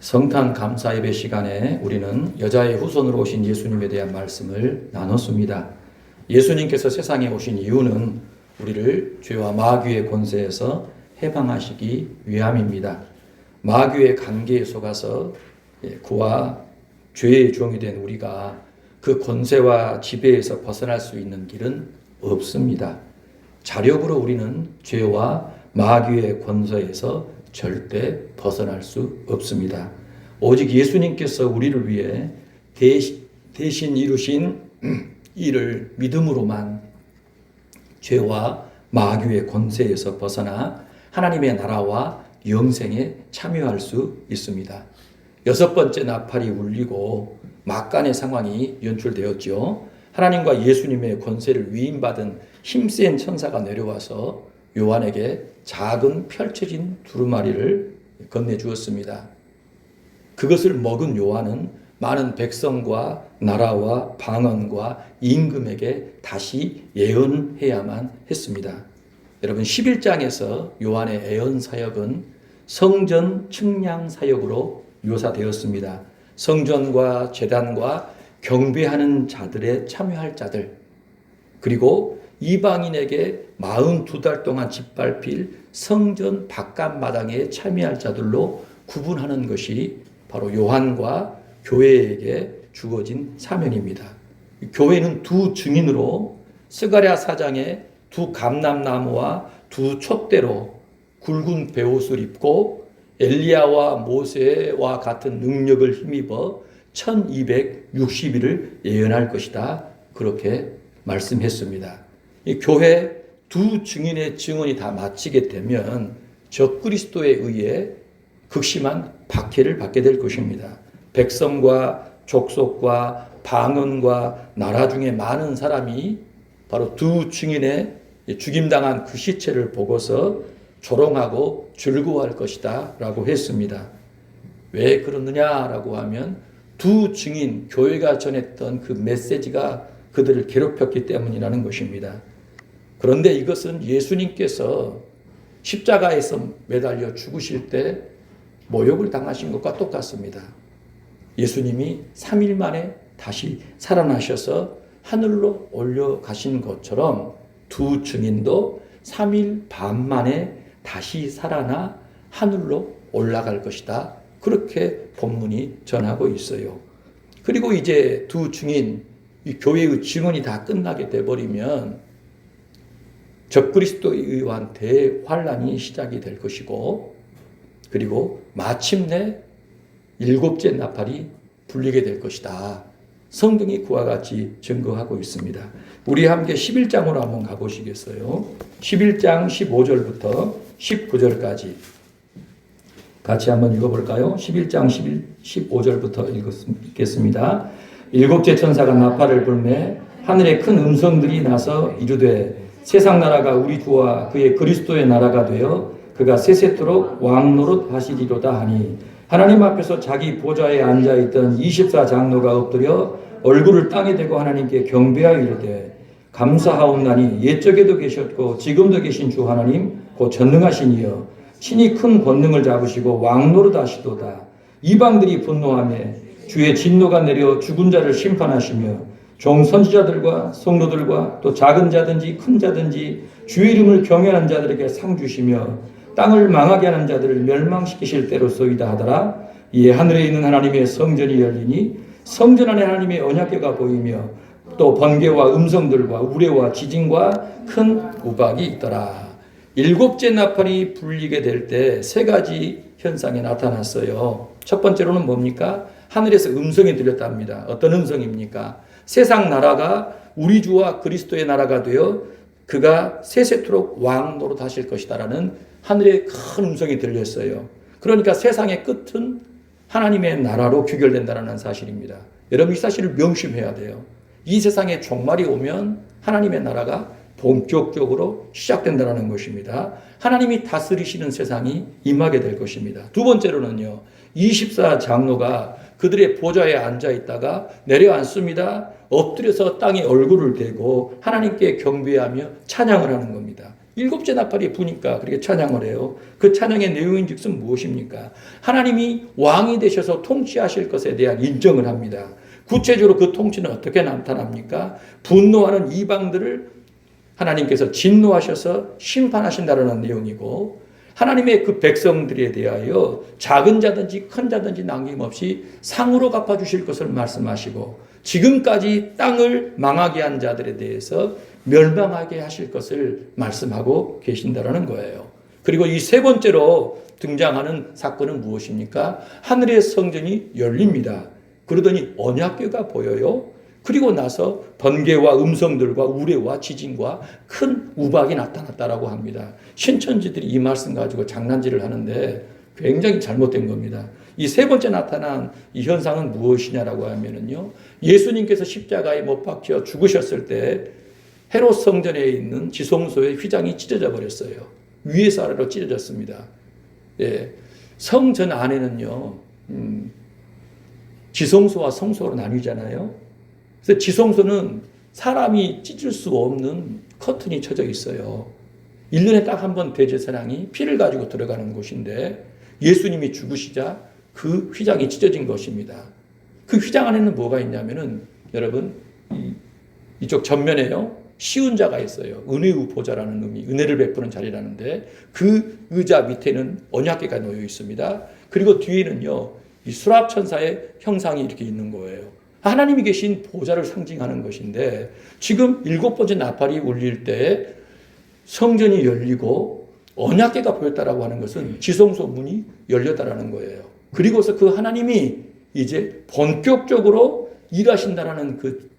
성탄 감사 예배 시간에 우리는 여자의 후손으로 오신 예수님에 대한 말씀을 나눴습니다. 예수님께서 세상에 오신 이유는 우리를 죄와 마귀의 권세에서 해방하시기 위함입니다. 마귀의 관계에 속아서 그와 죄의 종이 된 우리가 그 권세와 지배에서 벗어날 수 있는 길은 없습니다. 자력으로 우리는 죄와 마귀의 권세에서 절대 벗어날 수 없습니다. 오직 예수님께서 우리를 위해 대신 이루신 일을 믿음으로만 죄와 마귀의 권세에서 벗어나 하나님의 나라와 영생에 참여할 수 있습니다. 여섯 번째 나팔이 울리고 막간의 상황이 연출되었죠. 하나님과 예수님의 권세를 위임받은 힘센 천사가 내려와서 요한에게 작은 펼쳐진 두루마리를 건네주었습니다. 그것을 먹은 요한은 많은 백성과 나라와 방언과 임금에게 다시 예언해야만 했습니다. 여러분 11장에서 요한의 예언 사역은 성전 측량 사역으로 묘사되었습니다. 성전과 제단과 경배하는 자들에 참여할 자들, 그리고 이방인에게 42달 동안 짓밟힐 성전 바깥마당에 참여할 자들로 구분하는 것이 바로 요한과 교회에게 주어진 사명입니다. 교회는 두 증인으로 스가랴 4장에 두 감람나무와 두 촛대로 굵은 베옷을 입고 엘리야와 모세와 같은 능력을 힘입어 1260일을 예언할 것이다. 그렇게 말씀했습니다. 이 교회 두 증인의 증언이 다 마치게 되면 적그리스도에 의해 극심한 박해를 받게 될 것입니다. 백성과 족속과 방언과 나라 중에 많은 사람이 바로 두 증인의 죽임당한 그 시체를 보고서 조롱하고 즐거워할 것이다 라고 했습니다. 왜 그러느냐라고 하면 두 증인, 교회가 전했던 그 메시지가 그들을 괴롭혔기 때문이라는 것입니다. 그런데 이것은 예수님께서 십자가에서 매달려 죽으실 때 모욕을 당하신 것과 똑같습니다. 예수님이 3일 만에 다시 살아나셔서 하늘로 올려가신 것처럼 두 증인도 3일 반 만에 다시 살아나 하늘로 올라갈 것이다. 그렇게 본문이 전하고 있어요. 그리고 이제 두 증인, 이 교회의 증언이 다 끝나게 돼버리면 적그리스도에 의한 대환란이 시작이 될 것이고, 그리고 마침내 일곱째 나팔이 불리게 될 것이다. 성경이 그와 같이 증거하고 있습니다. 우리 함께 11장으로 한번 가보시겠어요? 11장 15절부터 19절까지 같이 한번 읽어볼까요? 11장 15절부터 읽겠습니다. 일곱째 천사가 나팔을 불매 하늘에 큰 음성들이 나서 이르되 세상 나라가 우리 주와 그의 그리스도의 나라가 되어 그가 세세토록 왕노릇 하시리로다 하니 하나님 앞에서 자기 보좌에 앉아있던 24장로가 엎드려 얼굴을 땅에 대고 하나님께 경배하여 이르되 감사하옵나니 옛적에도 계셨고 지금도 계신 주 하나님 곧 전능하신 이여 친히 큰 권능을 잡으시고 왕노릇 하시도다. 이방들이 분노하며 주의 진노가 내려 죽은 자를 심판하시며 종 선지자들과 성도들과 또 작은 자든지 큰 자든지 주의 이름을 경외하는 자들에게 상 주시며 땅을 망하게 하는 자들을 멸망시키실 때로소이다 하더라. 이에 하늘에 있는 하나님의 성전이 열리니 성전 안에 하나님의 언약궤가 보이며 또 번개와 음성들과 우레와 지진과 큰 우박이 있더라. 일곱째 나팔이 불리게 될 때 세 가지 현상이 나타났어요. 첫 번째로는 뭡니까? 하늘에서 음성이 들렸답니다. 어떤 음성입니까? 세상 나라가 우리 주와 그리스도의 나라가 되어 그가 세세토록 왕 노릇 하실 것이다라는 하늘의 큰 음성이 들렸어요. 그러니까 세상의 끝은 하나님의 나라로 귀결된다는 사실입니다. 여러분 이 사실을 명심해야 돼요. 이 세상에 종말이 오면 하나님의 나라가 본격적으로 시작된다는 것입니다. 하나님이 다스리시는 세상이 임하게 될 것입니다. 두 번째로는요, 24장로가 그들의 보좌에 앉아 있다가 내려앉습니다. 엎드려서 땅에 얼굴을 대고 하나님께 경배하며 찬양을 하는 겁니다. 일곱째 나팔이 부니까 그렇게 찬양을 해요. 그 찬양의 내용인즉슨 무엇입니까? 하나님이 왕이 되셔서 통치하실 것에 대한 인정을 합니다. 구체적으로 그 통치는 어떻게 나타납니까? 분노하는 이방들을 하나님께서 진노하셔서 심판하신다는 내용이고, 하나님의 그 백성들에 대하여 작은 자든지 큰 자든지 남김없이 상으로 갚아주실 것을 말씀하시고, 지금까지 땅을 망하게 한 자들에 대해서 멸망하게 하실 것을 말씀하고 계신다라는 거예요. 그리고 이 세 번째로 등장하는 사건은 무엇입니까? 하늘의 성전이 열립니다. 그러더니 언약궤가 보여요. 그리고 나서 번개와 음성들과 우레와 지진과 큰 우박이 나타났다라고 합니다. 신천지들이 이 말씀 가지고 장난질을 하는데 굉장히 잘못된 겁니다. 이 세 번째 나타난 이 현상은 무엇이냐라고 하면은요, 예수님께서 십자가에 못 박혀 죽으셨을 때 헤롯 성전에 있는 지성소의 휘장이 찢어져 버렸어요. 위에서 아래로 찢어졌습니다. 예, 성전 안에는요, 지성소와 성소로 나뉘잖아요. 그래서 지성소는 사람이 찢을 수 없는 커튼이 쳐져 있어요. 1년에 딱 한 번 대제사장이 피를 가지고 들어가는 곳인데, 예수님이 죽으시자 그 휘장이 찢어진 것입니다. 그 휘장 안에는 뭐가 있냐면은, 여러분, 이쪽 전면에요, 시운자가 있어요. 은혜의 보좌라는 의미, 은혜를 베푸는 자리라는데, 그 의자 밑에는 언약궤가 놓여 있습니다. 그리고 뒤에는요, 이 수랍천사의 형상이 이렇게 있는 거예요. 하나님이 계신 보좌를 상징하는 것인데, 지금 7번째 나팔이 울릴 때 성전이 열리고 언약궤가 보였다라고 하는 것은 지성소 문이 열렸다라는 거예요. 그리고서 그 하나님이 이제 본격적으로 일하신다라는 그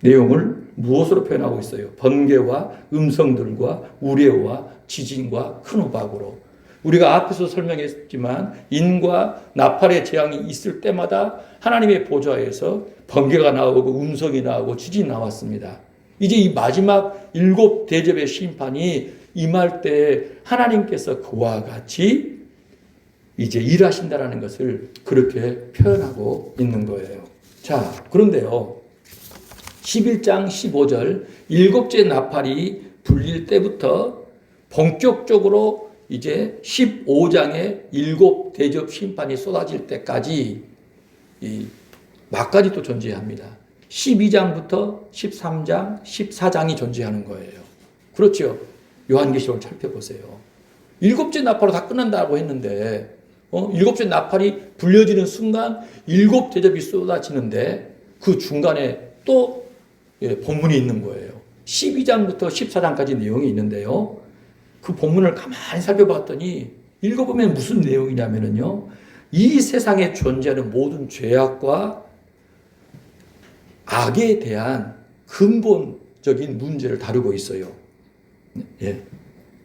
내용을 무엇으로 표현하고 있어요? 번개와 음성들과 우레와 지진과 큰 우박으로. 우리가 앞에서 설명했지만 인과 나팔의 재앙이 있을 때마다 하나님의 보좌에서 번개가 나오고 음성이 나오고 지진이 나왔습니다. 이제 이 마지막 7 대접의 심판이 임할 때 하나님께서 그와 같이 이제 일하신다라는 것을 그렇게 표현하고 있는 거예요. 자, 그런데요, 11장 15절 7째 나팔이 불릴 때부터 본격적으로 이제 15장의 7 대접 심판이 쏟아질 때까지 이 막까지 또 존재합니다. 12장부터 13장, 14장이 존재하는 거예요. 그렇죠. 요한계시록을 살펴보세요. 7째 나팔로 다 끝난다고 했는데 7째 나팔이 불려지는 순간 7 대접이 쏟아지는데 그 중간에 또 본문이 있는 거예요. 12장부터 14장까지 내용이 있는데요. 그 본문을 가만히 살펴봤더니 읽어보면 무슨 내용이냐면요, 이 세상에 존재하는 모든 죄악과 악에 대한 근본적인 문제를 다루고 있어요. 예.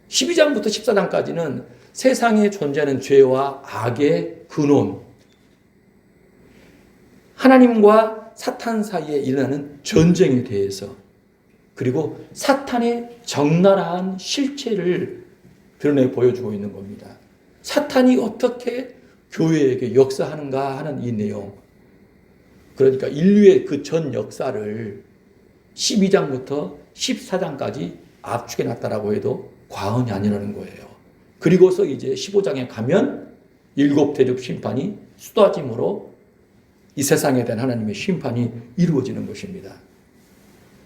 12장부터 14장까지는 세상에 존재하는 죄와 악의 근원, 하나님과 사탄 사이에 일어나는 전쟁에 대해서, 그리고 사탄의 적나라한 실체를 드러내 보여주고 있는 겁니다. 사탄이 어떻게 교회에게 역사하는가 하는 이 내용. 그러니까 인류의 그 전 역사를 12장부터 14장까지 압축해 놨다라고 해도 과언이 아니라는 거예요. 그리고서 이제 15장에 가면 7 대접 심판이 쏟아짐으로 이 세상에 대한 하나님의 심판이 이루어지는 것입니다.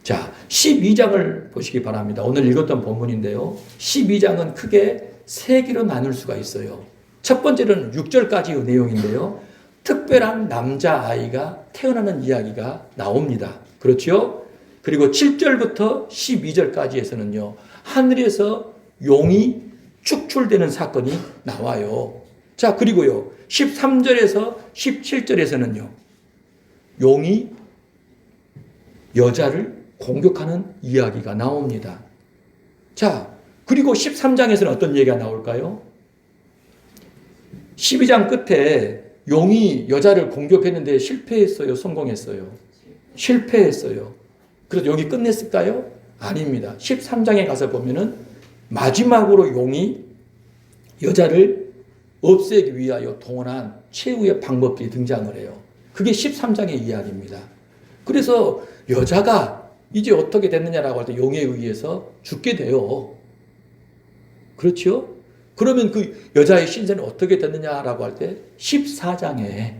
자, 12장을 보시기 바랍니다. 오늘 읽었던 본문인데요. 12장은 크게 3개로 나눌 수가 있어요. 첫 번째는 6절까지의 내용인데요. 특별한 남자아이가 태어나는 이야기가 나옵니다. 그렇죠? 그리고 7절부터 12절까지에서는요, 하늘에서 용이 축출되는 사건이 나와요. 자, 그리고요, 13절에서 17절에서는요, 용이 여자를 공격하는 이야기가 나옵니다. 자, 그리고 13장에서는 어떤 얘기가 나올까요? 12장 끝에 용이 여자를 공격했는데 실패했어요? 성공했어요? 실패했어요. 그래서 여기 끝냈을까요? 아닙니다. 13장에 가서 보면은 마지막으로 용이 여자를 없애기 위하여 동원한 최후의 방법들이 등장을 해요. 그게 13장의 이야기입니다. 그래서 여자가 이제 어떻게 됐느냐라고 할 때 용에 의해서 죽게 돼요. 그렇죠? 그러면 그 여자의 신세는 어떻게 됐느냐라고 할 때 14장에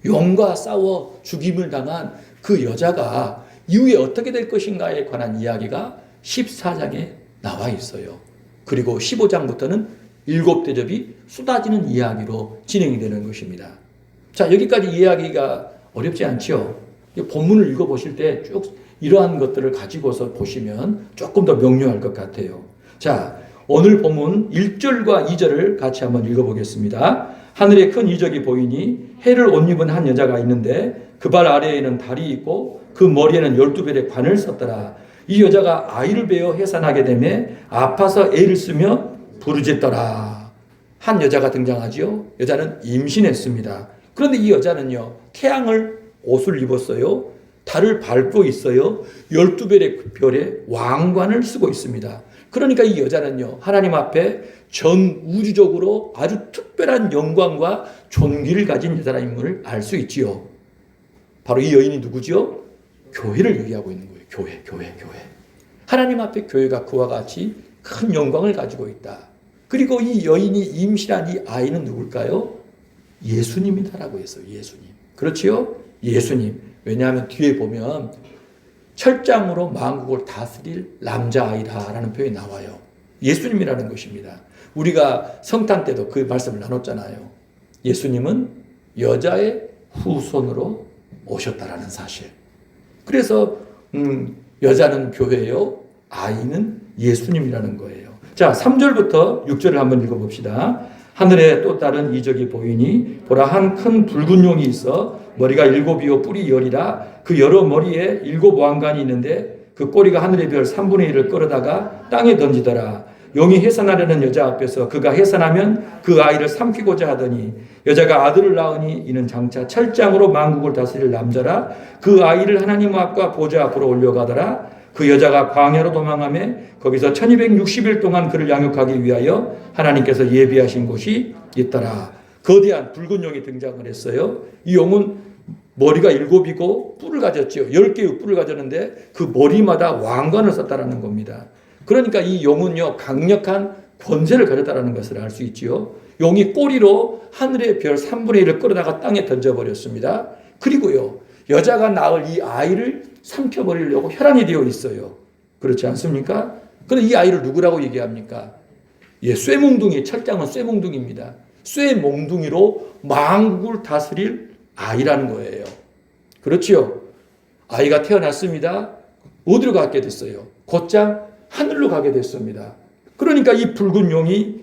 용과 싸워 죽임을 당한 그 여자가 이후에 어떻게 될 것인가에 관한 이야기가 14장에 나와 있어요. 그리고 15장부터는 7대접이 쏟아지는 이야기로 진행이 되는 것입니다. 자, 여기까지 이야기가 어렵지 않죠? 본문을 읽어보실 때 쭉 이러한 것들을 가지고서 보시면 조금 더 명료할 것 같아요. 자, 오늘 본문 1절과 2절을 같이 한번 읽어보겠습니다. 하늘에 큰 이적이 보이니 해를 옷 입은 한 여자가 있는데 그 발 아래에는 달이 있고 그 머리에는 12별의 관을 썼더라. 이 여자가 아이를 베어 해산하게 되매 아파서 애를 쓰며 부르짖더라. 한 여자가 등장하지요. 여자는 임신했습니다. 그런데 이 여자는요, 태양을 옷을 입었어요. 달을 밟고 있어요. 12별의 왕관을 쓰고 있습니다. 그러니까 이 여자는요, 하나님 앞에 전 우주적으로 아주 특별한 영광과 존귀를 가진 여자임을 알 수 있지요. 바로 이 여인이 누구지요? 교회를 얘기하고 있는 거예요. 교회. 하나님 앞에 교회가 그와 같이 큰 영광을 가지고 있다. 그리고 이 여인이 임신한 이 아이는 누굴까요? 예수님이다라고 했어요. 예수님. 그렇지요? 예수님. 왜냐하면 뒤에 보면 철장으로 만국을 다스릴 남자아이다라는 표현이 나와요. 예수님이라는 것입니다. 우리가 성탄 때도 그 말씀을 나눴잖아요. 예수님은 여자의 후손으로 오셨다라는 사실. 그래서 여자는 교회요, 아이는 예수님이라는 거예요. 자, 3절부터 6절을 한번 읽어봅시다. 하늘에 또 다른 이적이 보이니 보라 한 큰 붉은 용이 있어 머리가 7이요 뿔이 10이라. 그 여러 머리에 7 왕관이 있는데 그 꼬리가 하늘의 별 3분의 1을 끌어다가 땅에 던지더라. 용이 해산하려는 여자 앞에서 그가 해산하면 그 아이를 삼키고자 하더니 여자가 아들을 낳으니 이는 장차 철장으로 만국을 다스릴 남자라. 그 아이를 하나님 앞과 보좌 앞으로 올려가더라. 그 여자가 광야로 도망하며 거기서 1260일 동안 그를 양육하기 위하여 하나님께서 예비하신 곳이 있더라. 거대한 붉은 용이 등장을 했어요. 이 용은 머리가 7이고 뿔을 가졌죠. 10개의 뿔을 가졌는데 그 머리마다 왕관을 썼다라는 겁니다. 그러니까 이 용은요, 강력한 권세를 가졌다라는 것을 알 수 있지요. 용이 꼬리로 하늘의 별 3분의 1을 끌어다가 땅에 던져버렸습니다. 그리고요, 여자가 낳을 이 아이를 삼켜버리려고 혈안이 되어 있어요. 그렇지 않습니까? 그런데 이 아이를 누구라고 얘기합니까? 예, 쇠몽둥이, 철장은 쇠몽둥이입니다. 쇠몽둥이로 만국을 다스릴 아이라는 거예요. 그렇지요? 아이가 태어났습니다. 어디로 가게 됐어요? 곧장 하늘로 가게 됐습니다. 그러니까 이 붉은 용이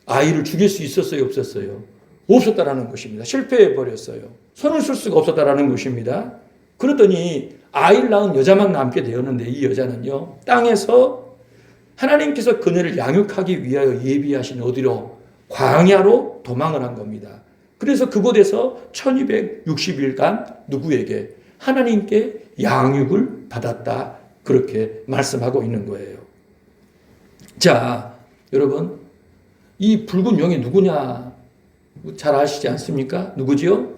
아이를 죽일 수 있었어요? 없었어요? 없었다라는 것입니다. 실패해버렸어요. 손을 쓸 수가 없었다라는 것입니다. 그러더니 아이를 낳은 여자만 남게 되었는데 이 여자는요, 땅에서 하나님께서 그녀를 양육하기 위하여 예비하신 어디로? 광야로 도망을 한 겁니다. 그래서 그곳에서 1260일간 누구에게? 하나님께 양육을 받았다. 그렇게 말씀하고 있는 거예요. 자, 여러분, 이 붉은 용이 누구냐? 잘 아시지 않습니까? 누구지요?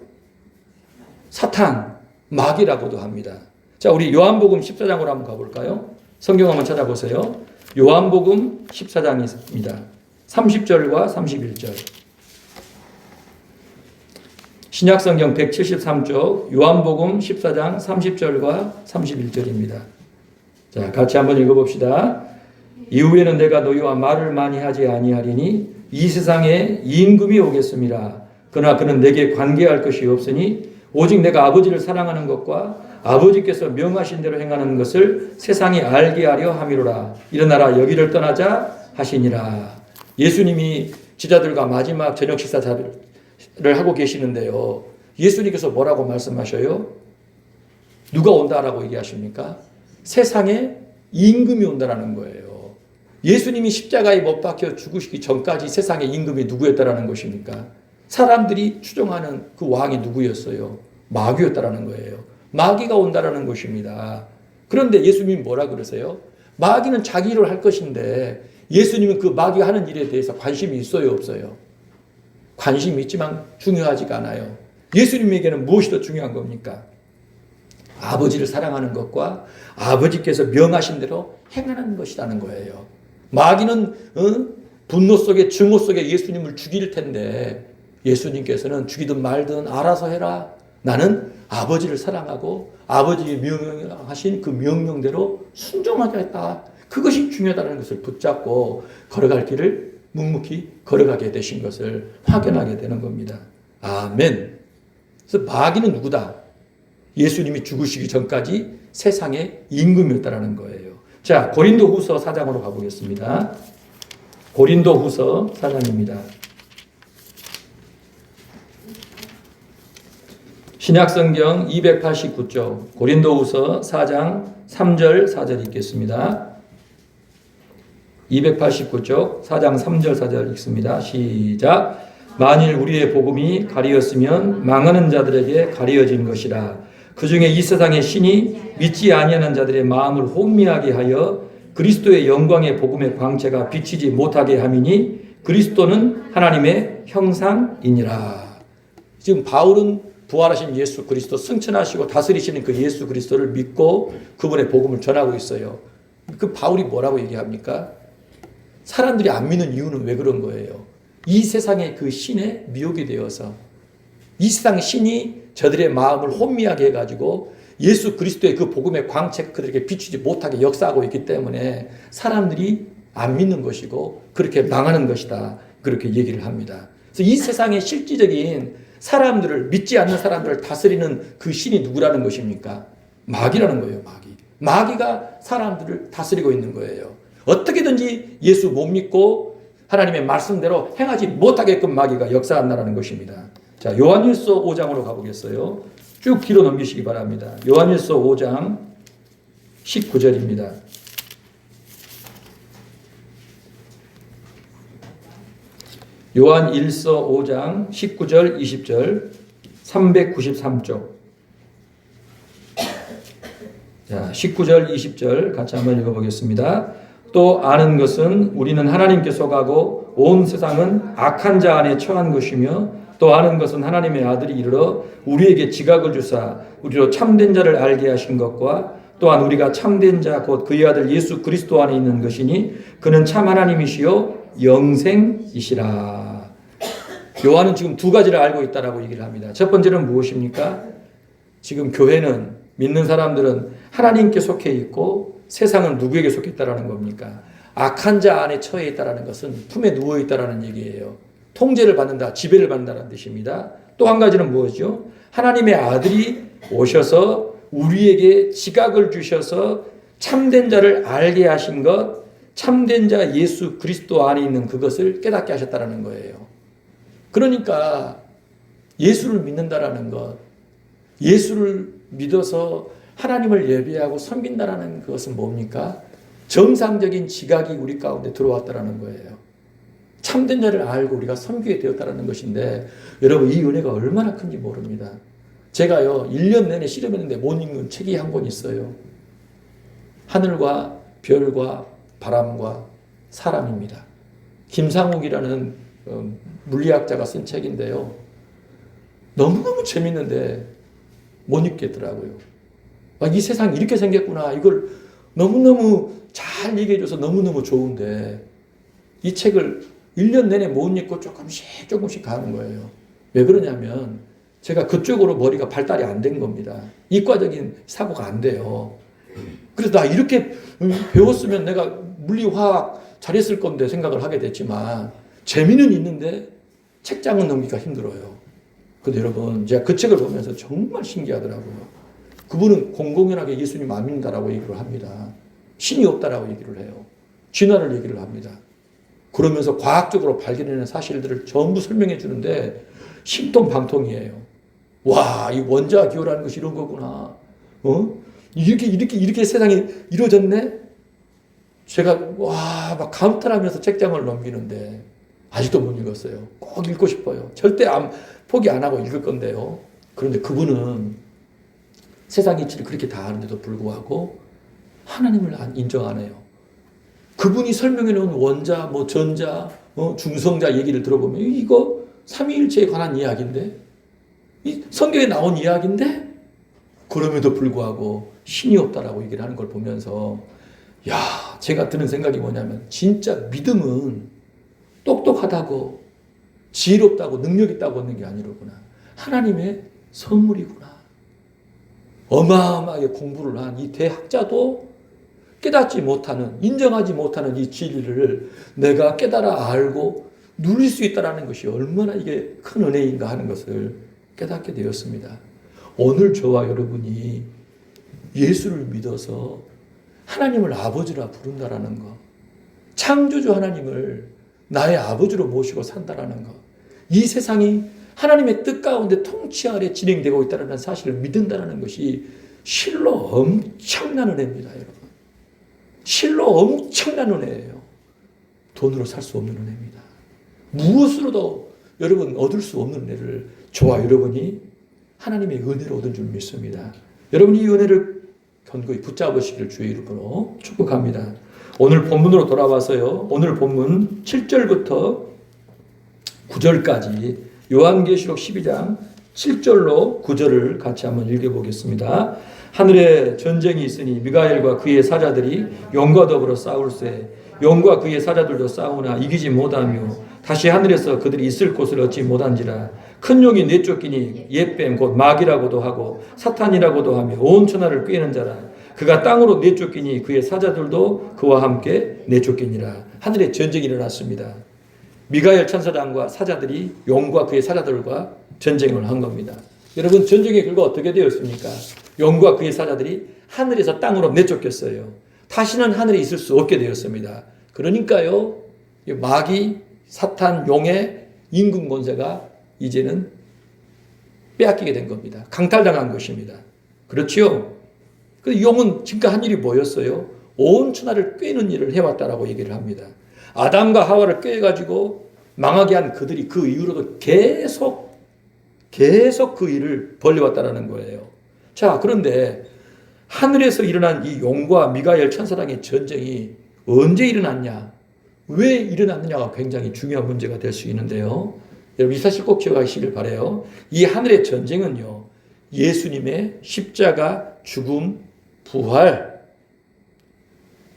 사탄, 마귀라고도 합니다. 자, 우리 요한복음 14장으로 한번 가볼까요? 성경 한번 찾아보세요. 요한복음 14장입니다. 30절과 31절. 신약성경 173쪽 요한복음 14장 30절과 31절입니다. 자, 같이 한번 읽어봅시다. 이후에는 내가 너희와 말을 많이 하지 아니하리니 이 세상에 임금이 오겠습니다. 그러나 그는 내게 관계할 것이 없으니 오직 내가 아버지를 사랑하는 것과 아버지께서 명하신 대로 행하는 것을 세상이 알게 하려 함이로라. 일어나라 여기를 떠나자 하시니라. 예수님이 제자들과 마지막 저녁 식사를 하고 계시는데요. 예수님께서 뭐라고 말씀하셔요? 누가 온다라고 얘기하십니까? 세상에 임금이 온다라는 거예요. 예수님이 십자가에 못 박혀 죽으시기 전까지 세상의 임금이 누구였다라는 것입니까? 사람들이 추종하는 그 왕이 누구였어요? 마귀였다라는 거예요. 마귀가 온다라는 것입니다. 그런데 예수님이 뭐라 그러세요? 마귀는 자기 일을 할 것인데 예수님은 그 마귀가 하는 일에 대해서 관심이 있어요, 없어요? 관심이 있지만 중요하지가 않아요. 예수님에게는 무엇이 더 중요한 겁니까? 아버지를 사랑하는 것과 아버지께서 명하신 대로 행하는 것이라는 거예요. 마귀는 분노 속에 증오 속에 예수님을 죽일 텐데 예수님께서는 죽이든 말든 알아서 해라. 나는 아버지를 사랑하고 아버지의 명령하신 그 명령대로 순종하겠다. 그것이 중요하다는 것을 붙잡고 걸어갈 길을 묵묵히 걸어가게 되신 것을 확인하게 되는 겁니다. 아멘. 그래서 마귀는 누구다? 예수님이 죽으시기 전까지 세상의 임금이었다라는 거예요. 자, 고린도후서 4장으로 가보겠습니다. 고린도후서 4장입니다. 신약성경 289쪽 고린도후서 4장 3절 4절 읽겠습니다. 289쪽 4장 3절 4절 읽습니다. 시작. 만일 우리의 복음이 가리었으면 망하는 자들에게 가리어진 것이라. 그 중에 이 세상의 신이 믿지 아니하는 자들의 마음을 혼미하게 하여 그리스도의 영광의 복음의 광채가 비치지 못하게 함이니 그리스도는 하나님의 형상이니라. 지금 바울은 부활하신 예수 그리스도 승천하시고 다스리시는 그 예수 그리스도를 믿고 그분의 복음을 전하고 있어요. 그 바울이 뭐라고 얘기합니까? 사람들이 안 믿는 이유는 왜 그런 거예요? 이 세상의 그 신에 미혹이 되어서 이 세상 신이 저들의 마음을 혼미하게 해가지고 예수 그리스도의 그 복음의 광채가 그들에게 비추지 못하게 역사하고 있기 때문에 사람들이 안 믿는 것이고 그렇게 망하는 것이다. 그렇게 얘기를 합니다. 그래서 이 세상의 실질적인 사람들을 믿지 않는 사람들을 다스리는 그 신이 누구라는 것입니까? 마귀라는 거예요. 마귀가 사람들을 다스리고 있는 거예요. 어떻게든지 예수 못 믿고 하나님의 말씀대로 행하지 못하게끔 마귀가 역사한다는 것입니다. 자, 요한일서 5장으로 가보겠어요. 쭉 뒤로 넘기시기 바랍니다. 요한일서 5장 19절입니다. 요한일서 5장 19절 20절 393쪽. 자, 19절 20절 같이 한번 읽어보겠습니다. 또 아는 것은 우리는 하나님께 속하고 온 세상은 악한 자 안에 처한 것이며 또 아는 것은 하나님의 아들이 이르러 우리에게 지각을 주사 우리로 참된 자를 알게 하신 것과 또한 우리가 참된 자 곧 그의 아들 예수 그리스도 안에 있는 것이니 그는 참 하나님이시요 영생이시라. 요한은 지금 두 가지를 알고 있다라고 얘기를 합니다. 첫 번째는 무엇입니까? 지금 교회는 믿는 사람들은 하나님께 속해 있고 세상은 누구에게 속해 있다라는 겁니까? 악한 자 안에 처해 있다라는 것은 품에 누워 있다라는 얘기예요. 통제를 받는다, 지배를 받는다는 뜻입니다. 또 한 가지는 무엇이죠? 하나님의 아들이 오셔서 우리에게 지각을 주셔서 참된 자를 알게 하신 것, 참된 자 예수 그리스도 안에 있는 그것을 깨닫게 하셨다라는 거예요. 그러니까 예수를 믿는다라는 것, 예수를 믿어서 하나님을 예배하고 섬긴다라는 것은 뭡니까? 정상적인 지각이 우리 가운데 들어왔다라는 거예요. 참된 자를 알고 우리가 섬기게 되었다라는 것인데 여러분 이 은혜가 얼마나 큰지 모릅니다. 제가요 1년 내내 씨름했는데 못 읽는 책이 한 권 있어요. 하늘과 별과 바람과 사람입니다. 김상욱이라는 물리학자가 쓴 책인데요. 너무너무 재밌는데 못 읽겠더라고요. 이 세상이 이렇게 생겼구나. 이걸 너무너무 잘 얘기해줘서 너무너무 좋은데 이 책을 1년 내내 못 읽고 조금씩 가는 거예요. 왜 그러냐면 제가 그쪽으로 머리가 발달이 안 된 겁니다. 이과적인 사고가 안 돼요. 그래서 나 이렇게 배웠으면 내가 물리화학 잘했을 건데 생각을 하게 됐지만 재미는 있는데 책장은 넘기기가 힘들어요. 근데 여러분 제가 그 책을 보면서 정말 신기하더라고요. 그분은 공공연하게 예수님 안 믿는다라고 얘기를 합니다. 신이 없다라고 얘기를 해요. 진화를 얘기를 합니다. 그러면서 과학적으로 발견해낸 사실들을 전부 설명해 주는데 신통방통이에요. 와, 이 원자 기호라는 것이 이런 거구나. 이렇게 세상이 이루어졌네? 제가, 막 감탄하면서 책장을 넘기는데, 아직도 못 읽었어요. 꼭 읽고 싶어요. 절대 포기 안 하고 읽을 건데요. 그런데 그분은 세상 이치를 그렇게 다 아는데도 불구하고 하나님을 인정 안 해요. 그분이 설명해 놓은 원자, 전자, 중성자 얘기를 들어보면 이거 삼위일체에 관한 이야기인데 이 성경에 나온 이야기인데 그럼에도 불구하고 신이 없다라고 얘기를 하는 걸 보면서 제가 드는 생각이 뭐냐면 진짜 믿음은 똑똑하다고, 지혜롭다고, 능력 있다고 하는 게 아니로구나. 하나님의 선물이구나. 어마어마하게 공부를 한 이 대학자도 깨닫지 못하는, 인정하지 못하는 이 진리를 내가 깨달아 알고 누릴 수 있다는 것이 얼마나 이게 큰 은혜인가 하는 것을 깨닫게 되었습니다. 오늘 저와 여러분이 예수를 믿어서 하나님을 아버지라 부른다라는 것, 창조주 하나님을 나의 아버지로 모시고 산다라는 것, 이 세상이 하나님의 뜻 가운데 통치 아래 진행되고 있다는 사실을 믿는다는 것이 실로 엄청난 은혜입니다, 여러분. 실로 엄청난 은혜예요. 돈으로 살 수 없는 은혜입니다. 무엇으로도 여러분 얻을 수 없는 은혜를 저와 여러분이 하나님의 은혜로 얻은 줄 믿습니다. 여러분이 이 은혜를 견고히 붙잡으시기를 주의 이름으로 축복합니다. 오늘 본문으로 돌아와서요. 오늘 본문 7절부터 9절까지 요한계시록 12장 7절로 9절을 같이 한번 읽어보겠습니다. 하늘에 전쟁이 있으니 미가엘과 그의 사자들이 용과 더불어 싸울세. 용과 그의 사자들도 싸우나 이기지 못하며 다시 하늘에서 그들이 있을 곳을 얻지 못한지라. 큰 용이 내쫓기니 옛뱀 곧 마귀라고도 하고 사탄이라고도 하며 온 천하를 꿰는 자라. 그가 땅으로 내쫓기니 그의 사자들도 그와 함께 내쫓기니라. 하늘에 전쟁이 일어났습니다. 미가엘 천사장과 사자들이 용과 그의 사자들과 전쟁을 한 겁니다. 여러분, 전쟁의 결과 어떻게 되었습니까? 용과 그의 사자들이 하늘에서 땅으로 내쫓겼어요. 다시는 하늘에 있을 수 없게 되었습니다. 그러니까요, 마귀, 사탄, 용의 임금 권세가 이제는 빼앗기게 된 겁니다. 강탈당한 것입니다. 그렇지요? 그 용은 지금까지 한 일이 뭐였어요? 온 천하를 꿰는 일을 해왔다라고 얘기를 합니다. 아담과 하와를 꿰가지고 망하게 한 그들이 그 이후로도 계속 그 일을 벌려왔다라는 거예요. 자, 그런데 하늘에서 일어난 이 용과 미가엘 천사장의 전쟁이 언제 일어났냐? 왜 일어났느냐가 굉장히 중요한 문제가 될 수 있는데요. 여러분, 이 사실 꼭 기억하시길 바라요. 이 하늘의 전쟁은요, 예수님의 십자가, 죽음, 부활,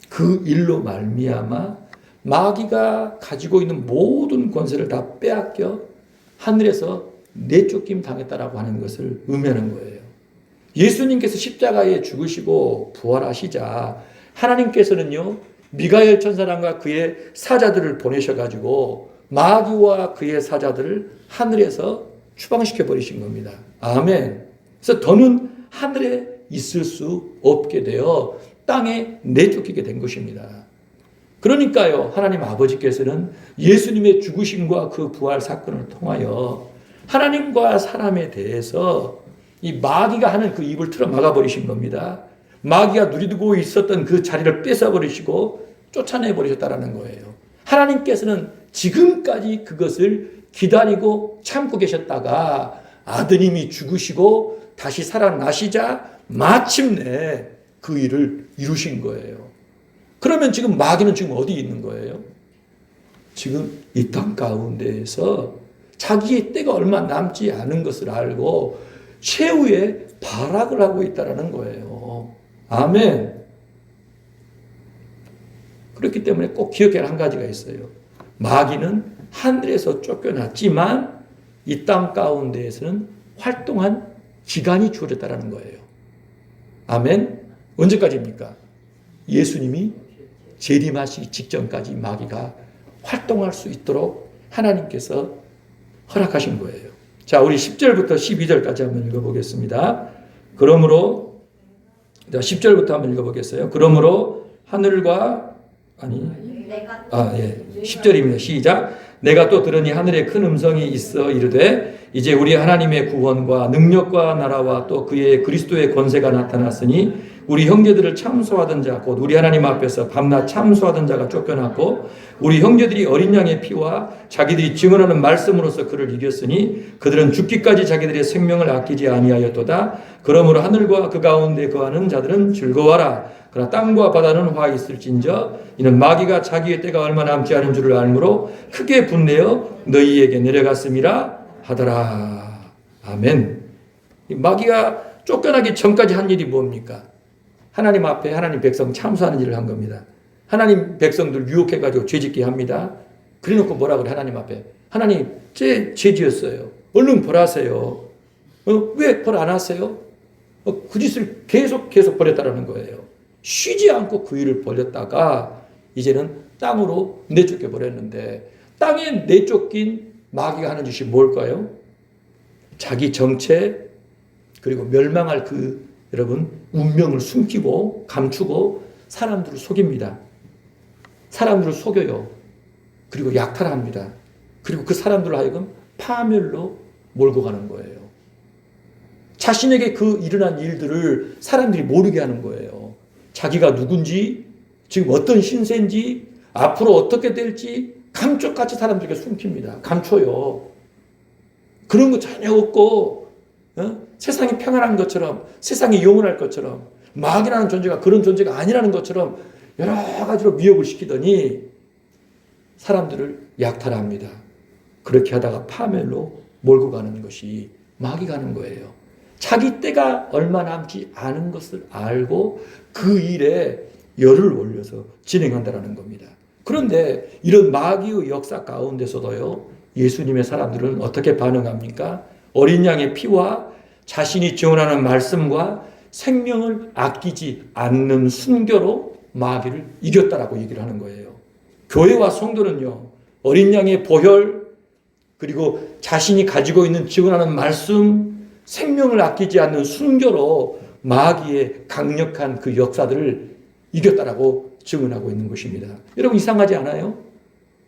그 일로 말미암아 마귀가 가지고 있는 모든 권세를 다 빼앗겨 하늘에서 내쫓김 당했다라고 하는 것을 의미하는 거예요. 예수님께서 십자가에 죽으시고 부활하시자 하나님께서는요, 미가엘 천사장과 그의 사자들을 보내셔가지고 마귀와 그의 사자들을 하늘에서 추방시켜 버리신 겁니다. 아멘. 그래서 더는 하늘에 있을 수 없게 되어 땅에 내쫓기게 된 것입니다. 그러니까요, 하나님 아버지께서는 예수님의 죽으심과 그 부활 사건을 통하여 하나님과 사람에 대해서 이 마귀가 하는 그 입을 틀어 막아버리신 겁니다. 마귀가 누리고 있었던 그 자리를 뺏어버리시고 쫓아내버리셨다는 거예요. 하나님께서는 지금까지 그것을 기다리고 참고 계셨다가 아드님이 죽으시고 다시 살아나시자 마침내 그 일을 이루신 거예요. 그러면 지금 마귀는 지금 어디 있는 거예요? 지금 이 땅 가운데에서 자기의 때가 얼마 남지 않은 것을 알고 최후의 발악을 하고 있다는 거예요. 아멘. 그렇기 때문에 꼭 기억해야 할 한 가지가 있어요. 마귀는 하늘에서 쫓겨났지만 이 땅 가운데에서는 활동한 기간이 주어졌다는 거예요. 아멘. 언제까지입니까? 예수님이 재림하시기 직전까지 마귀가 활동할 수 있도록 하나님께서 허락하신 거예요. 자, 우리 10절부터 12절까지 한번 읽어보겠습니다. 그러므로 10절부터 한번 읽어보겠어요. 그러므로 하늘과 10절입니다. 시작. 내가 또 들으니 하늘에 큰 음성이 있어 이르되 이제 우리 하나님의 구원과 능력과 나라와 또 그의 그리스도의 권세가 나타났으니 우리 형제들을 참소하던 자 곧 우리 하나님 앞에서 밤낮 참소하던 자가 쫓겨났고 우리 형제들이 어린 양의 피와 자기들이 증언하는 말씀으로서 그를 이겼으니 그들은 죽기까지 자기들의 생명을 아끼지 아니하였도다. 그러므로 하늘과 그 가운데 거하는 자들은 즐거워하라. 그러나 땅과 바다는 화 있을진저 이는 마귀가 자기의 때가 얼마 남지 않은 줄을 알므로 크게 분내어 너희에게 내려갔음이라 하더라. 아멘. 마귀가 쫓겨나기 전까지 한 일이 뭡니까? 하나님 앞에 하나님 백성 참소하는 일을 한 겁니다. 하나님 백성들 유혹해가지고 죄짓게 합니다. 그래놓고 뭐라 그래 하나님 앞에. 하나님 죄 지었어요. 얼른 벌하세요. 왜 벌 안 하세요? 그 짓을 계속 벌였다라는 거예요. 쉬지 않고 그 일을 벌였다가 이제는 땅으로 내쫓겨 버렸는데 땅에 내쫓긴 마귀가 하는 짓이 뭘까요? 자기 정체 그리고 멸망할 그 여러분 운명을 숨기고 감추고 사람들을 속입니다. 사람들을 속여요. 그리고 약탈합니다. 그리고 그 사람들을 하여금 파멸로 몰고 가는 거예요. 자신에게 그 일어난 일들을 사람들이 모르게 하는 거예요. 자기가 누군지, 지금 어떤 신세인지, 앞으로 어떻게 될지 감쪽같이 사람들에게 숨깁니다. 감춰요. 그런 거 전혀 없고 세상이 평안한 것처럼, 세상이 영원할 것처럼, 마귀라는 존재가 그런 존재가 아니라는 것처럼 여러 가지로 미혹을 시키더니 사람들을 약탈합니다. 그렇게 하다가 파멸로 몰고 가는 것이 마귀가 하는 거예요. 자기 때가 얼마 남지 않은 것을 알고 그 일에 열을 올려서 진행한다는 겁니다. 그런데 이런 마귀의 역사 가운데서도요, 예수님의 사람들은 어떻게 반응합니까? 어린 양의 피와 자신이 증언하는 말씀과 생명을 아끼지 않는 순교로 마귀를 이겼다라고 얘기를 하는 거예요. 교회와 성도는요, 어린 양의 보혈, 그리고 자신이 가지고 있는 증언하는 말씀, 생명을 아끼지 않는 순교로 마귀의 강력한 그 역사들을 이겼다라고 증언하고 있는 것입니다. 여러분 이상하지 않아요?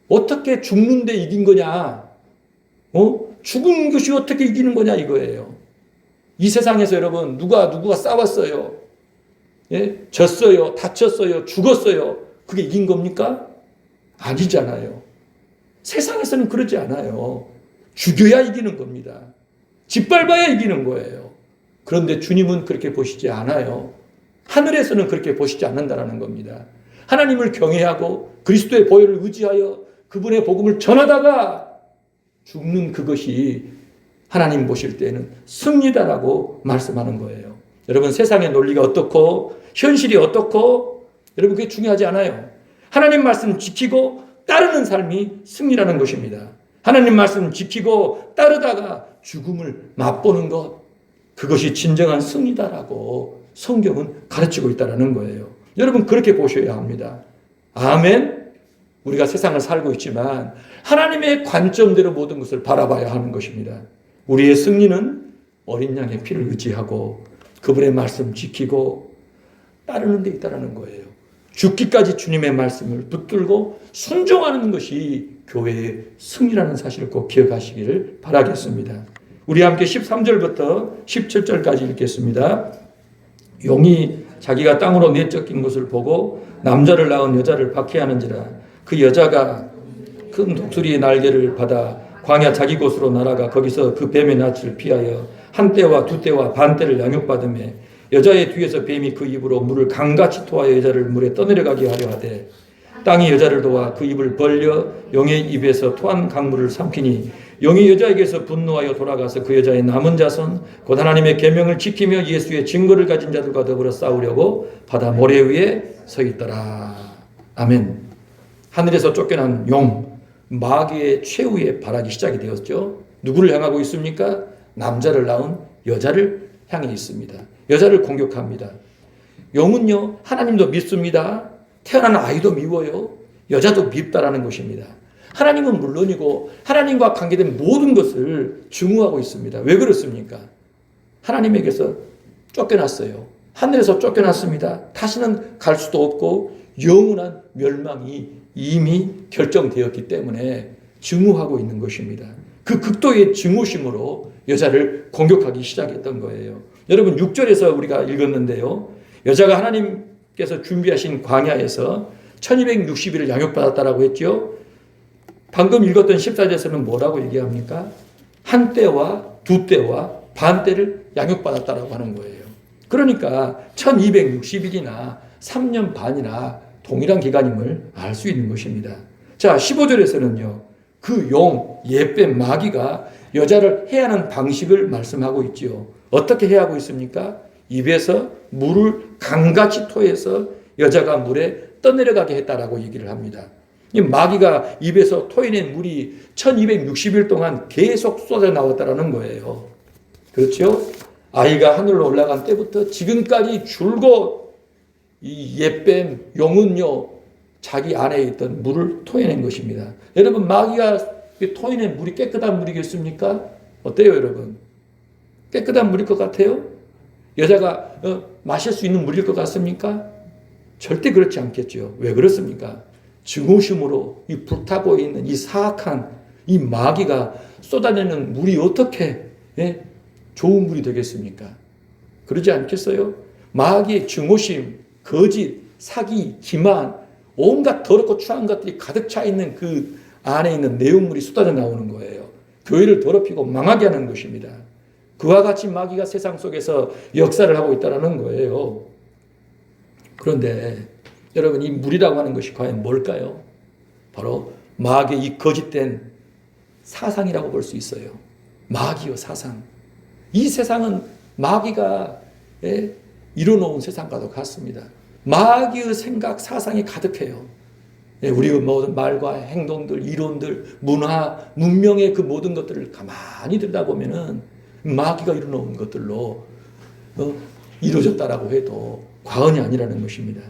어떻게 죽는데 이긴 거냐? 죽은 것이 어떻게 이기는 거냐 이거예요. 이 세상에서 여러분 누가 싸웠어요? 예? 졌어요, 다쳤어요, 죽었어요. 그게 이긴 겁니까? 아니잖아요. 세상에서는 그러지 않아요. 죽여야 이기는 겁니다. 짓밟아야 이기는 거예요. 그런데 주님은 그렇게 보시지 않아요. 하늘에서는 그렇게 보시지 않는다는 겁니다. 하나님을 경외하고 그리스도의 보혈을 의지하여 그분의 복음을 전하다가 죽는 그것이 하나님 보실 때는 승리다라고 말씀하는 거예요. 여러분 세상의 논리가 어떻고 현실이 어떻고 여러분 그게 중요하지 않아요. 하나님 말씀 지키고 따르는 삶이 승리라는 것입니다. 하나님 말씀 지키고 따르다가 죽음을 맛보는 것, 그것이 진정한 승리다라고 성경은 가르치고 있다는 거예요. 여러분 그렇게 보셔야 합니다. 아멘. 우리가 세상을 살고 있지만 하나님의 관점대로 모든 것을 바라봐야 하는 것입니다. 우리의 승리는 어린 양의 피를 의지하고 그분의 말씀 지키고 따르는 데 있다는 거예요. 죽기까지 주님의 말씀을 붙들고 순종하는 것이 교회의 승리라는 사실을 꼭 기억하시기를 바라겠습니다. 우리 함께 13절부터 17절까지 읽겠습니다. 용이 자기가 땅으로 내쫓긴 것을 보고 남자를 낳은 여자를 박해하는지라 그 여자가 큰 독수리의 날개를 받아 광야 자기 곳으로 날아가 거기서 그 뱀의 낯을 피하여 한 때와 두 때와 반 때를 양육받으며 여자의 뒤에서 뱀이 그 입으로 물을 강같이 토하여 여자를 물에 떠내려가게 하려 하되 땅이 여자를 도와 그 입을 벌려 용의 입에서 토한 강물을 삼키니 용이 여자에게서 분노하여 돌아가서 그 여자의 남은 자손 곧 하나님의 계명을 지키며 예수의 증거를 가진 자들과 더불어 싸우려고 바다 모래 위에 서 있더라. 아멘. 하늘에서 쫓겨난 용, 마귀의 최후의 발악이 시작이 되었죠. 누구를 향하고 있습니까? 남자를 낳은 여자를 향해 있습니다. 여자를 공격합니다. 용은요, 하나님도 믿습니다. 태어난 아이도 미워요. 여자도 밉다라는 것입니다. 하나님은 물론이고 하나님과 관계된 모든 것을 증오하고 있습니다. 왜 그렇습니까? 하나님에게서 쫓겨났어요. 하늘에서 쫓겨났습니다. 다시는 갈 수도 없고 영원한 멸망이 이미 결정되었기 때문에 증오하고 있는 것입니다. 그 극도의 증오심으로 여자를 공격하기 시작했던 거예요. 여러분 6절에서 우리가 읽었는데요. 여자가 하나님께서 준비하신 광야에서 1260일을 양육받았다라고 했죠. 방금 읽었던 14절에서는 뭐라고 얘기합니까? 한 때와 두 때와 반 때를 양육받았다라고 하는 거예요. 그러니까 1260일이나 3년 반이나 동일한 기간임을 알 수 있는 것입니다. 자, 15절에서는요. 그 용, 옛뱀 마귀가 여자를 해하는 방식을 말씀하고 있지요. 어떻게 해하고 있습니까? 입에서 물을 강같이 토해서 여자가 물에 떠내려가게 했다라고 얘기를 합니다. 이 마귀가 입에서 토해낸 물이 1260일 동안 계속 쏟아 나왔다라는 거예요. 그렇죠? 아이가 하늘로 올라간 때부터 지금까지 줄곧 이 옛뱀 용은요 자기 안에 있던 물을 토해낸 것입니다. 여러분 마귀가 토해낸 물이 깨끗한 물이겠습니까? 어때요 여러분? 깨끗한 물일 것 같아요? 여자가 마실 수 있는 물일 것 같습니까? 절대 그렇지 않겠죠. 왜 그렇습니까? 증오심으로 이 불타고 있는 이 사악한 이 마귀가 쏟아내는 물이 어떻게 좋은 물이 되겠습니까? 그러지 않겠어요? 마귀의 증오심, 거짓, 사기, 기만, 온갖 더럽고 추한 것들이 가득 차 있는 그 안에 있는 내용물이 쏟아져 나오는 거예요. 교회를 더럽히고 망하게 하는 것입니다. 그와 같이 마귀가 세상 속에서 역사를 하고 있다는 거예요. 그런데 여러분 이 물이라고 하는 것이 과연 뭘까요? 바로 마귀의 이 거짓된 사상이라고 볼 수 있어요. 마귀의 사상. 이 세상은 마귀가 이뤄놓은 세상과도 같습니다. 마귀의 생각, 사상이 가득해요. 우리의 모든 말과 행동들, 이론들, 문화, 문명의 그 모든 것들을 가만히 들여다보면은 마귀가 이뤄놓은 것들로 이루어졌다라고 해도 과언이 아니라는 것입니다.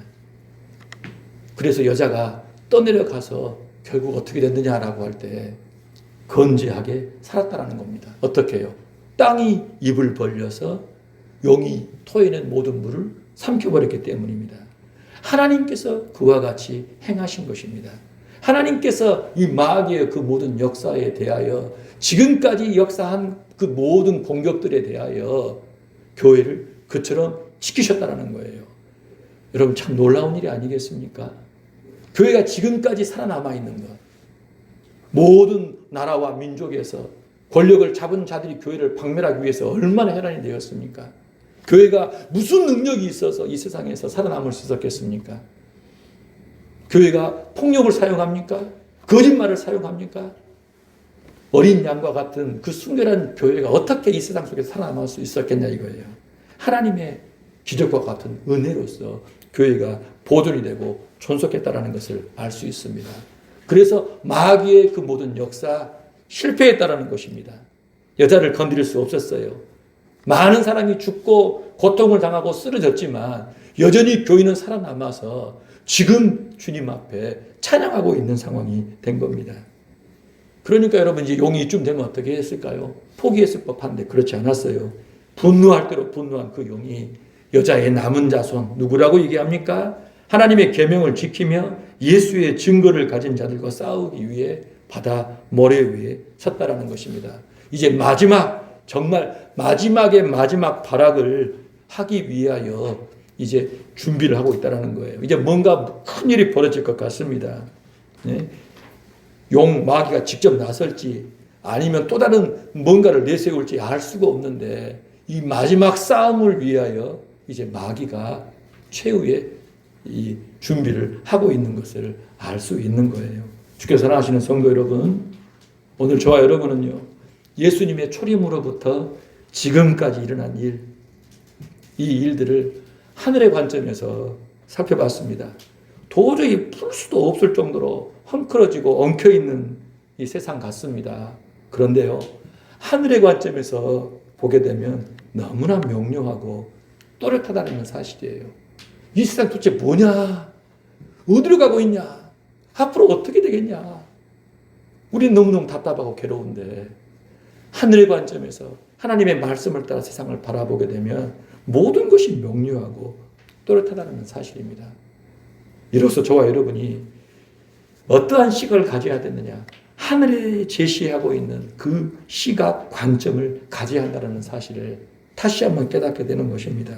그래서 여자가 떠내려가서 결국 어떻게 됐느냐라고 할 때 건재하게 살았다라는 겁니다. 어떻게 해요? 땅이 입을 벌려서 용이 토해낸 모든 물을 삼켜버렸기 때문입니다. 하나님께서 그와 같이 행하신 것입니다. 하나님께서 이 마귀의 그 모든 역사에 대하여 지금까지 역사한 그 모든 공격들에 대하여 교회를 그처럼 지키셨다는 거예요. 여러분 참 놀라운 일이 아니겠습니까? 교회가 지금까지 살아남아 있는 것. 모든 나라와 민족에서 권력을 잡은 자들이 교회를 박멸하기 위해서 얼마나 혈안이 되었습니까? 교회가 무슨 능력이 있어서 이 세상에서 살아남을 수 있었겠습니까? 교회가 폭력을 사용합니까? 거짓말을 사용합니까? 어린 양과 같은 그 순결한 교회가 어떻게 이 세상 속에 살아남을 수 있었겠냐 이거예요. 하나님의 기적과 같은 은혜로서 교회가 보존이 되고 존속했다라는 것을 알 수 있습니다. 그래서 마귀의 그 모든 역사 실패했다라는 것입니다. 여자를 건드릴 수 없었어요. 많은 사람이 죽고 고통을 당하고 쓰러졌지만 여전히 교인은 살아남아서 지금 주님 앞에 찬양하고 있는 상황이 된 겁니다. 그러니까 여러분 이제 용이 이쯤 되면 어떻게 했을까요? 포기했을 법한데 그렇지 않았어요. 분노할 대로 분노한 그 용이 여자의 남은 자손 누구라고 얘기합니까? 하나님의 계명을 지키며 예수의 증거를 가진 자들과 싸우기 위해 바다 모래 위에 섰다라는 것입니다. 이제 마지막 정말 마지막의 마지막 발악을 하기 위하여 이제 준비를 하고 있다라는 거예요. 이제 뭔가 큰 일이 벌어질 것 같습니다. 네? 용 마귀가 직접 나설지 아니면 또 다른 뭔가를 내세울지 알 수가 없는데 이 마지막 싸움을 위하여 이제 마귀가 최후의 이 준비를 하고 있는 것을 알 수 있는 거예요. 주께서 사랑하시는 성도 여러분, 오늘 저와 여러분은요, 예수님의 초림으로부터 지금까지 일어난 일, 이 일들을 하늘의 관점에서 살펴봤습니다. 도저히 풀 수도 없을 정도로 헝클어지고 엉켜있는 이 세상 같습니다. 그런데요, 하늘의 관점에서 보게 되면 너무나 명료하고 또렷하다는 사실이에요. 이 세상 도대체 뭐냐? 어디로 가고 있냐? 앞으로 어떻게 되겠냐? 우리는 너무너무 답답하고 괴로운데 하늘의 관점에서 하나님의 말씀을 따라 세상을 바라보게 되면 모든 것이 명료하고 또렷하다는 사실입니다. 이로써 저와 여러분이 어떠한 시각을 가져야 되느냐? 하늘에 제시하고 있는 그 시각, 관점을 가져야 한다는 사실을 다시 한번 깨닫게 되는 것입니다.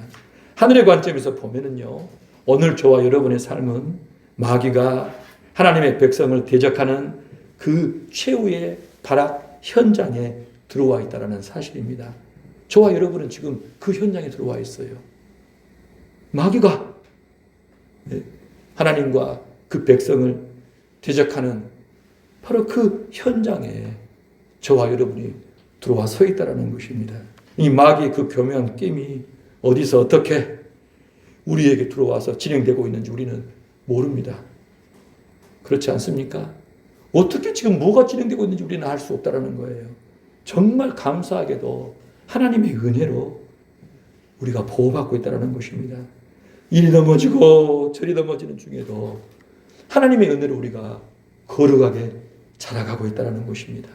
하늘의 관점에서 보면은요, 오늘 저와 여러분의 삶은 마귀가 하나님의 백성을 대적하는 그 최후의 발악 현장에 들어와 있다는 사실입니다. 저와 여러분은 지금 그 현장에 들어와 있어요. 마귀가 하나님과 그 백성을 대적하는 바로 그 현장에 저와 여러분이 들어와 서 있다는 것입니다. 이 마귀의 그 교묘한 게임이 어디서 어떻게 우리에게 들어와서 진행되고 있는지 우리는 모릅니다. 그렇지 않습니까? 어떻게 지금 뭐가 진행되고 있는지 우리는 알 수 없다는 거예요. 정말 감사하게도 하나님의 은혜로 우리가 보호받고 있다는 것입니다. 이리 넘어지고 저리 넘어지는 중에도 하나님의 은혜로 우리가 거룩하게 자라가고 있다는 것입니다.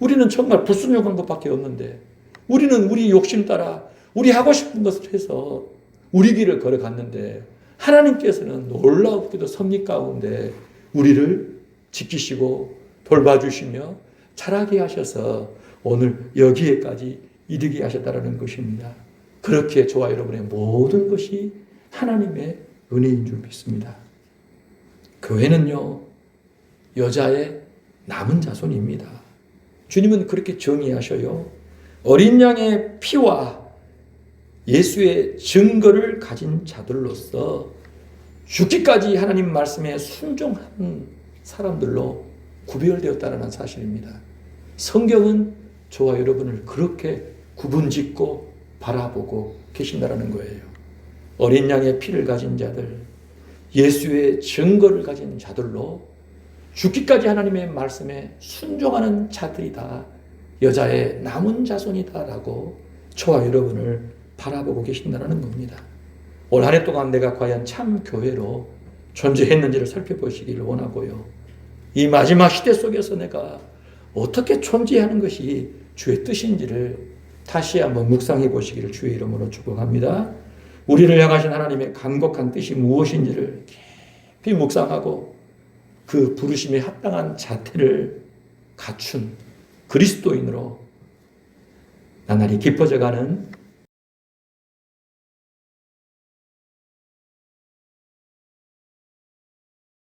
우리는 정말 불순종한 것밖에 없는데 우리는 우리 욕심 따라 우리 하고 싶은 것을 해서 우리 길을 걸어갔는데 하나님께서는 놀랍게도 섭리 가운데 우리를 지키시고 돌봐주시며 자라게 하셔서 오늘 여기에까지 이르게 하셨다는 것입니다. 그렇게 저와 여러분의 모든 것이 하나님의 은혜인 줄 믿습니다. 교회는요, 여자의 남은 자손입니다. 주님은 그렇게 정의하셔요. 어린 양의 피와 예수의 증거를 가진 자들로서 죽기까지 하나님 말씀에 순종한 사람들로 구별되었다는 사실입니다. 성경은 저와 여러분을 그렇게 구분짓고 바라보고 계신다는 거예요. 어린 양의 피를 가진 자들, 예수의 증거를 가진 자들로 죽기까지 하나님의 말씀에 순종하는 자들이다. 여자의 남은 자손이다라고 저와 여러분을 바라보고 계신다는 겁니다. 올 한 해 동안 내가 과연 참 교회로 존재했는지를 살펴보시기를 원하고요. 이 마지막 시대 속에서 내가 어떻게 존재하는 것이 주의 뜻인지를 다시 한번 묵상해 보시기를 주의 이름으로 축복합니다. 우리를 향하신 하나님의 간곡한 뜻이 무엇인지를 깊이 묵상하고 그 부르심에 합당한 자태를 갖춘 그리스도인으로 나날이 깊어져가는